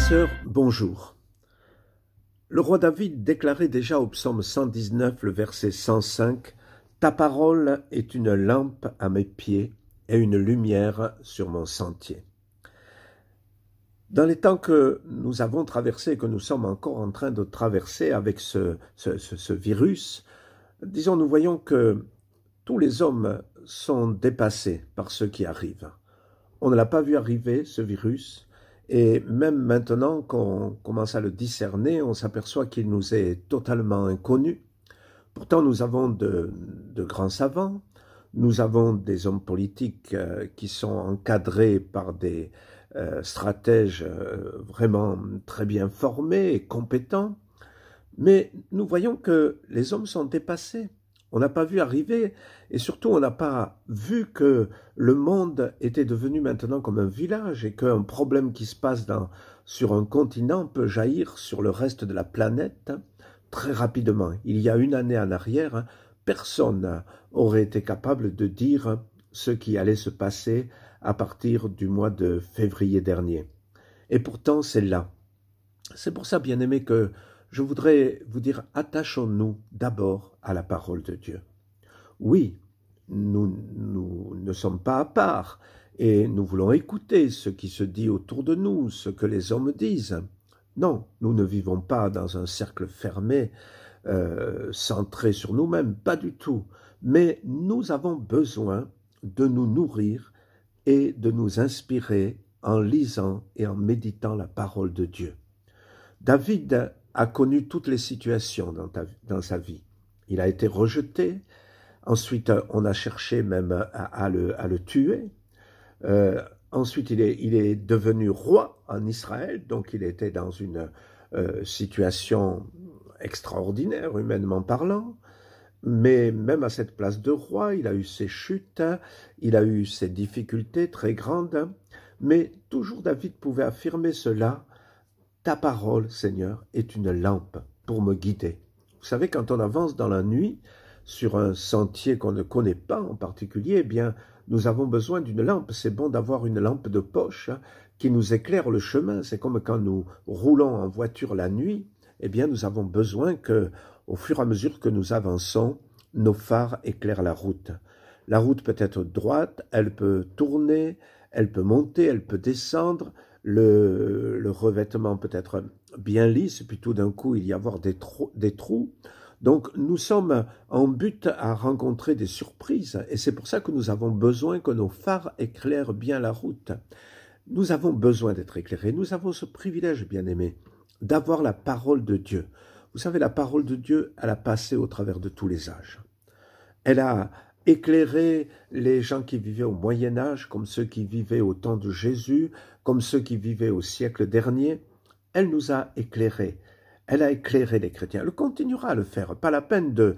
Sœurs, bonjour. Le roi David déclarait déjà au psaume 119, le verset 105, « Ta parole est une lampe à mes pieds et une lumière sur mon sentier. » Dans les temps que nous avons traversés et que nous sommes encore en train de traverser avec ce virus, disons, nous voyons que tous les hommes sont dépassés par ce qui arrive. On ne l'a pas vu arriver, ce virus, et même maintenant qu'on commence à le discerner, on s'aperçoit qu'il nous est totalement inconnu. Pourtant, nous avons de grands savants, nous avons des hommes politiques qui sont encadrés par des stratèges vraiment très bien formés et compétents, mais nous voyons que les hommes sont dépassés. On n'a pas vu arriver, et surtout on n'a pas vu que le monde était devenu maintenant comme un village et qu'un problème qui se passe sur un continent peut jaillir sur le reste de la planète très rapidement. Il y a une année en arrière, personne n'aurait été capable de dire ce qui allait se passer à partir du mois de février dernier. Et pourtant c'est là. C'est pour ça, bien-aimés, que je voudrais vous dire, attachons-nous d'abord à la parole de Dieu. Oui, nous ne sommes pas à part et nous voulons écouter ce qui se dit autour de nous, ce que les hommes disent. Non, nous ne vivons pas dans un cercle fermé, centré sur nous-mêmes, pas du tout. Mais nous avons besoin de nous nourrir et de nous inspirer en lisant et en méditant la parole de Dieu. David a connu toutes les situations dans sa vie. Il a été rejeté, ensuite on a cherché même à le tuer, ensuite il est devenu roi en Israël, donc il était dans une situation extraordinaire humainement parlant, mais même à cette place de roi, il a eu ses chutes, il a eu ses difficultés très grandes, mais toujours David pouvait affirmer cela: ta parole, Seigneur, est une lampe pour me guider. Vous savez, quand on avance dans la nuit, sur un sentier qu'on ne connaît pas en particulier, eh bien, nous avons besoin d'une lampe. C'est bon d'avoir une lampe de poche qui nous éclaire le chemin. C'est comme quand nous roulons en voiture la nuit, eh bien, nous avons besoin que, au fur et à mesure que nous avançons, nos phares éclairent la route. La route peut être droite, elle peut tourner, elle peut monter, elle peut descendre. Le revêtement peut être bien lisse, puis tout d'un coup il y avoir des trous. Donc nous sommes en but à rencontrer des surprises, et c'est pour ça que nous avons besoin que nos phares éclairent bien la route. Nous avons besoin d'être éclairés, nous avons ce privilège, bien-aimés, d'avoir la parole de Dieu. Vous savez, la parole de Dieu, elle a passé au travers de tous les âges. Elle a éclairer les gens qui vivaient au Moyen-Âge, comme ceux qui vivaient au temps de Jésus, comme ceux qui vivaient au siècle dernier. Elle nous a éclairés. Elle a éclairé les chrétiens. Elle continuera à le faire. Pas la peine de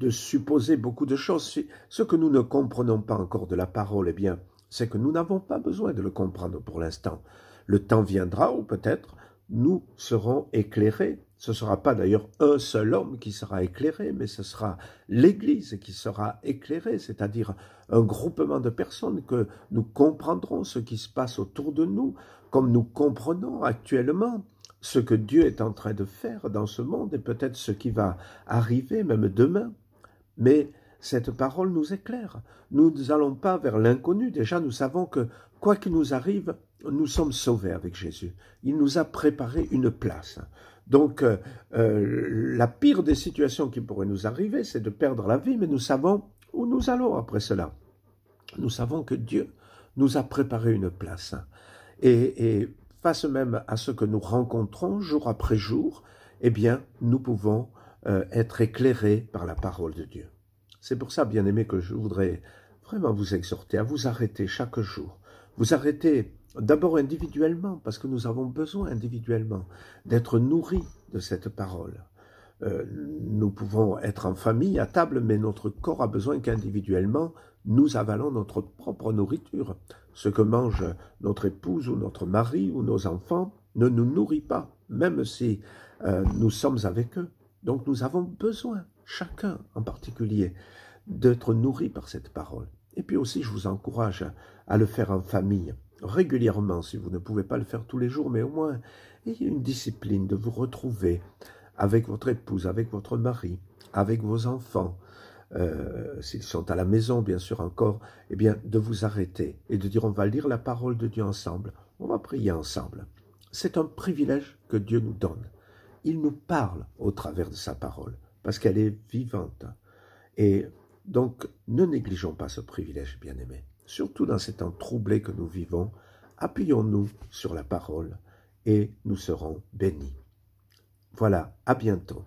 supposer beaucoup de choses. Ce que nous ne comprenons pas encore de la parole, eh bien, c'est que nous n'avons pas besoin de le comprendre pour l'instant. Le temps viendra où peut-être nous serons éclairés. Ce ne sera pas d'ailleurs un seul homme qui sera éclairé, mais ce sera l'Église qui sera éclairée, c'est-à-dire un groupement de personnes que nous comprendrons ce qui se passe autour de nous, comme nous comprenons actuellement ce que Dieu est en train de faire dans ce monde et peut-être ce qui va arriver même demain. Mais cette parole nous éclaire. Nous n'allons pas vers l'inconnu. Déjà, nous savons que quoi qu'il nous arrive, nous sommes sauvés avec Jésus. Il nous a préparé une place. Donc, la pire des situations qui pourraient nous arriver, c'est de perdre la vie, mais nous savons où nous allons après cela. Nous savons que Dieu nous a préparé une place. Et face même à ce que nous rencontrons jour après jour, eh bien, nous pouvons être éclairés par la parole de Dieu. C'est pour ça, bien-aimés, que je voudrais vraiment vous exhorter à vous arrêter chaque jour. Vous arrêter d'abord individuellement, parce que nous avons besoin individuellement d'être nourris de cette parole. Nous pouvons être en famille, à table, mais notre corps a besoin qu'individuellement, nous avalons notre propre nourriture. Ce que mange notre épouse ou notre mari ou nos enfants ne nous nourrit pas, même si nous sommes avec eux. Donc nous avons besoin, chacun en particulier, d'être nourris par cette parole. Et puis aussi, je vous encourage à le faire en famille. régulièrement, si vous ne pouvez pas le faire tous les jours, mais au moins ayez une discipline de vous retrouver avec votre épouse, avec votre mari, avec vos enfants, s'ils sont à la maison, bien sûr encore, eh bien, de vous arrêter et de dire on va lire la parole de Dieu ensemble, on va prier ensemble. C'est un privilège que Dieu nous donne. Il nous parle au travers de sa parole, parce qu'elle est vivante. Et donc, ne négligeons pas ce privilège, bien-aimés. Surtout dans ces temps troublés que nous vivons, appuyons-nous sur la parole et nous serons bénis. Voilà, à bientôt.